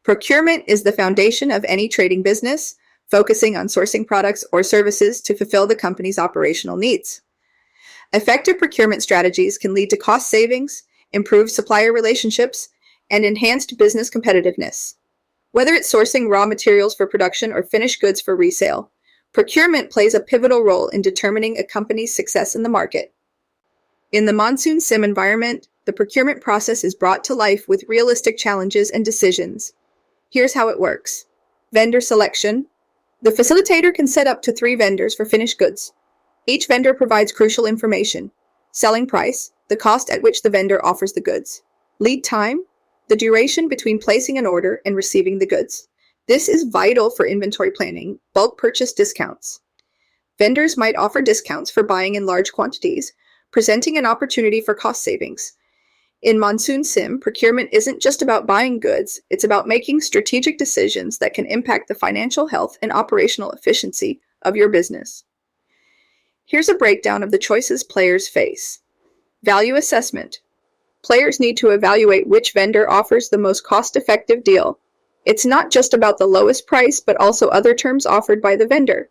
Procurement is the foundation of any trading business, focusing on sourcing products or services to fulfill the company's operational needs. Effective procurement strategies can lead to cost savings, improved supplier relationships, and enhanced business competitiveness. Whether it's sourcing raw materials for production or finished goods for resale, procurement plays a pivotal role in determining a company's success in the market. In the MonsoonSIM environment, the procurement process is brought to life with realistic challenges and decisions. Here's how it works. Vendor selection. The facilitator can set up to 3 vendors for finished goods. Each vendor provides crucial information. Selling price, the cost at which the vendor offers the goods. Lead time, the duration between placing an order and receiving the goods. This is vital for inventory planning. Bulk purchase discounts. Vendors might offer discounts for buying in large quantities, presenting an opportunity for cost savings. In MonsoonSIM, procurement isn't just about buying goods, it's about making strategic decisions that can impact the financial health and operational efficiency of your business. Here's a breakdown of the choices players face. Value assessment. Players need to evaluate which vendor offers the most cost-effective deal. It's not just about the lowest price, but also other terms offered by the vendor.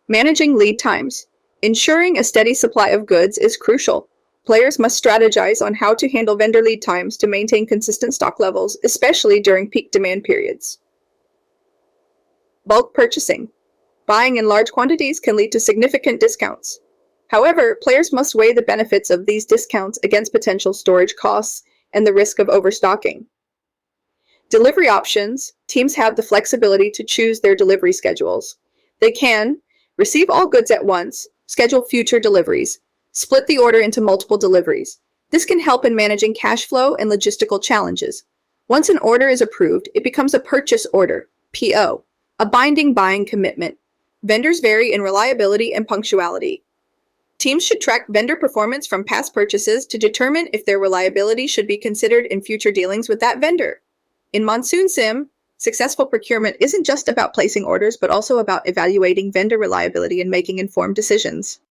Managing lead times. Ensuring a steady supply of goods is crucial. Players must strategize on how to handle vendor lead times to maintain consistent stock levels, especially during peak demand periods. Bulk purchasing. Buying in large quantities can lead to significant discounts. However, players must weigh the benefits of these discounts against potential storage costs and the risk of overstocking. Delivery options. Teams have the flexibility to choose their delivery schedules. They can receive all goods at once, schedule future deliveries, split the order into multiple deliveries. This can help in managing cash flow and logistical challenges. Once an order is approved, it becomes a purchase order, PO, a binding buying commitment. Vendors vary in reliability and punctuality. Teams should track vendor performance from past purchases to determine if their reliability should be considered in future dealings with that vendor. In MonsoonSIM, successful procurement isn't just about placing orders, but also about evaluating vendor reliability and making informed decisions.